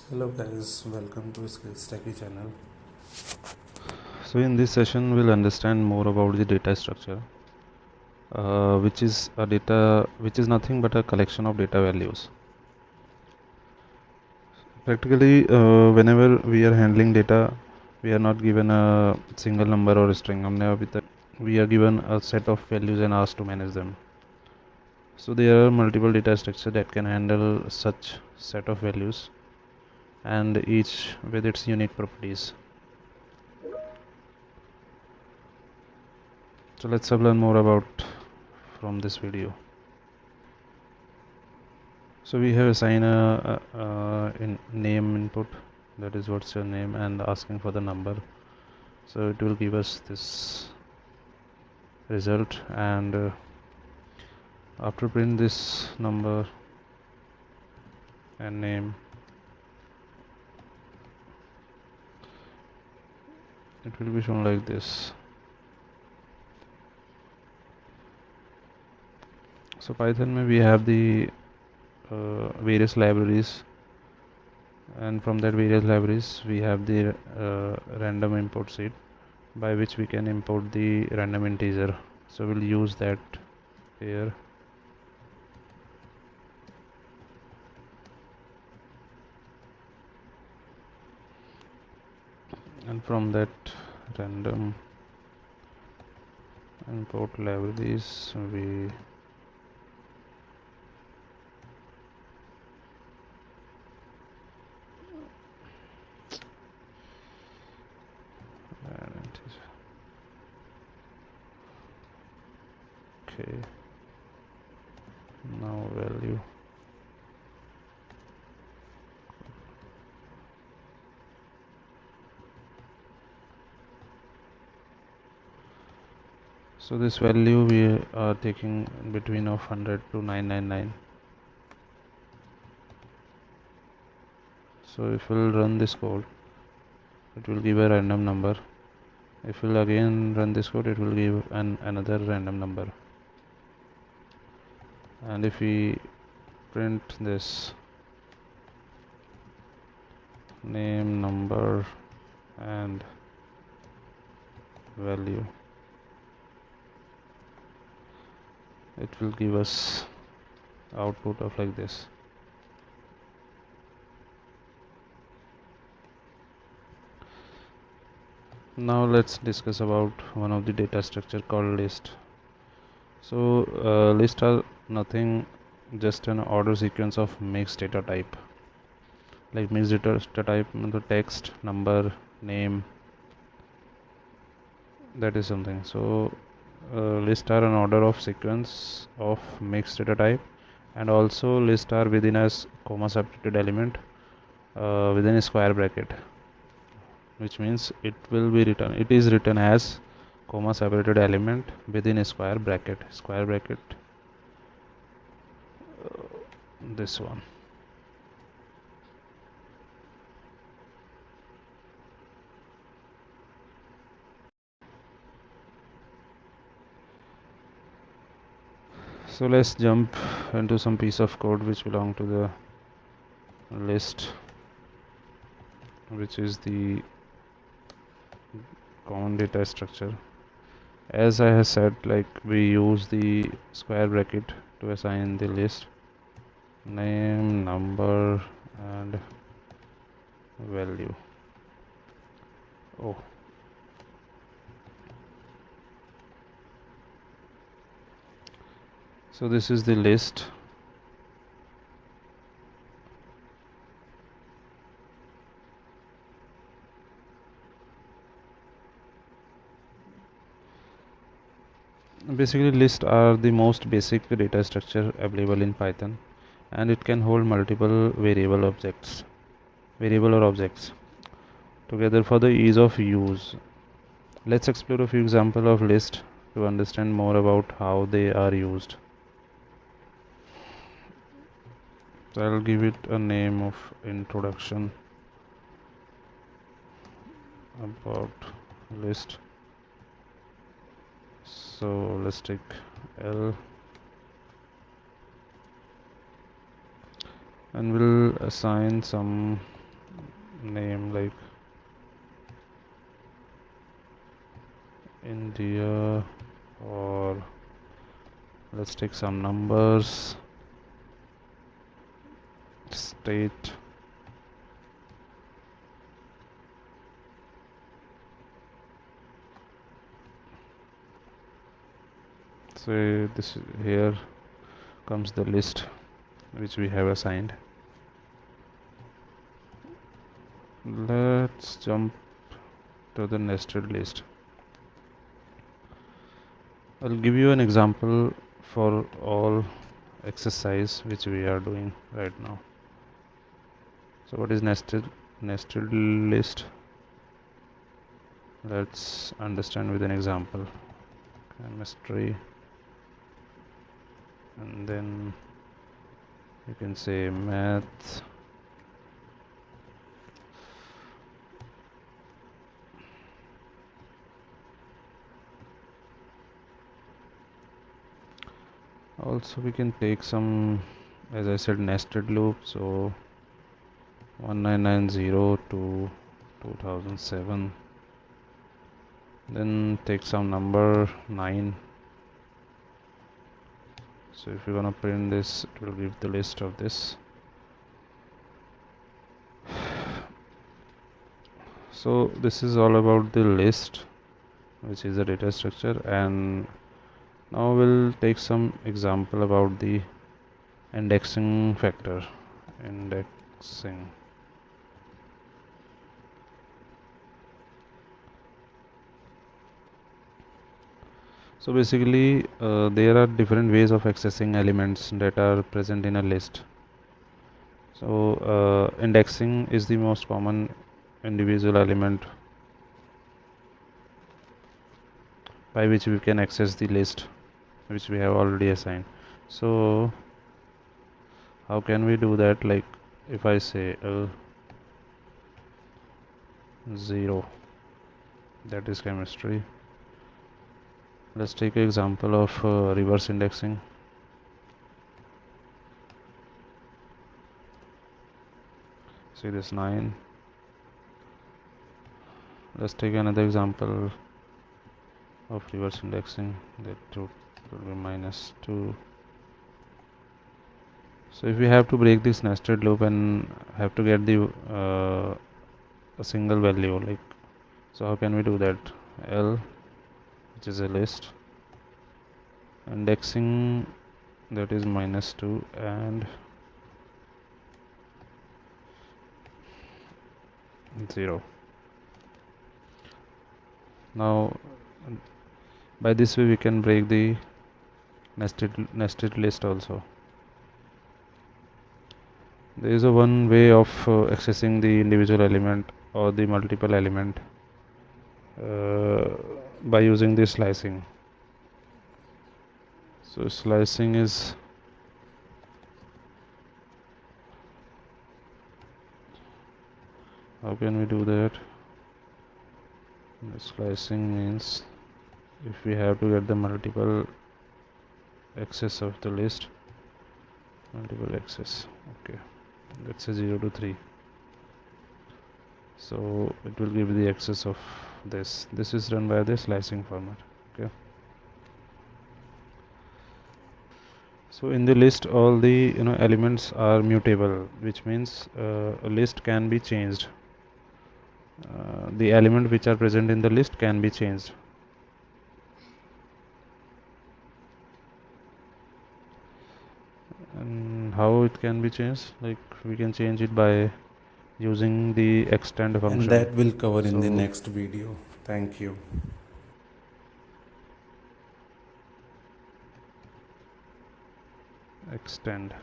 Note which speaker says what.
Speaker 1: Hello guys, welcome to SkillsTechy channel.
Speaker 2: So in this session we'll understand more about the data structure, which is nothing but a collection of data values. Practically, whenever we are handling data, we are not given a single number or a string. We are given a set of values and asked to manage them. So there are multiple data structures that can handle such set of values, and each with its unique properties. So let's learn more about from this video. So we have assigned a name input, that is what's your name, and asking for the number. So it will give us this result, and after print this number and name, it will be shown like this. So Python में we have the various libraries, and from that various libraries we have the random import seed, by which we can import the random integer. So we'll use that here. And from that random import libraries we okay, now value. So this value we are taking between of 100 to 999. So if we'll run this code, it will give a random number. If we'll again run this code, it will give another random number. And if we print this name, number and value, it will give us output of like this. Now let's discuss about one of the data structure called list. So lists are nothing, just an order sequence of mixed data type. Like mixed data type, the text, number, name, that is something. So lists are an order of sequence of mixed data type, and also lists are within a comma separated element within a square bracket, which means it is written as comma separated element within a square bracket. This one. So let's jump into some piece of code which belong to the list, which is the common data structure. As I have said, like we use the square bracket to assign the list name, number and value. Oh, so this is the list. Basically, lists are the most basic data structure available in Python, and it can hold multiple variable or objects together for the ease of use. Let's explore a few examples of lists to understand more about how they are used. So I'll give it a name of introduction about list. So let's take L, and we'll assign some name like India, or let's take some numbers, state, so this here comes the list which we have assigned. Let's jump to the nested list. I'll give you an example for all exercise which we are doing right now. So what is nested list? Let's understand with an example. Chemistry, and then you can say math, also we can take some, as I said, nested loop. So 1990 to 2007, then take some number 9. So if you're gonna print this, it will give the list of this. So this is all about the list, which is the data structure, and now we'll take some example about the indexing factor. Indexing. So basically there are different ways of accessing elements that are present in a list. So indexing is the most common individual element by which we can access the list which we have already assigned. So how can we do that? Like if I say 0, that is chemistry. Let's take an example of reverse indexing. See this 9. Let's take another example of reverse indexing, that will be -2. So if we have to break this nested loop and have to get the a single value, like, so how can we do that? L, which is a list, indexing, that is -2, and 0. Now by this way we can break the nested list also. There is a one way of accessing the individual element or the multiple element by using the slicing. So slicing is, how can we do that? The slicing means if we have to get the multiple access of the list, multiple access, okay, let's say 0 to 3, so it will give the access of this. This is done by the slicing format. Okay, so in the list all the elements are mutable, which means a list can be changed. The element which are present in the list can be changed. And how it can be changed? Like we can change it by using the extend function.
Speaker 1: And that will cover in the next video. Thank you.
Speaker 2: Extend.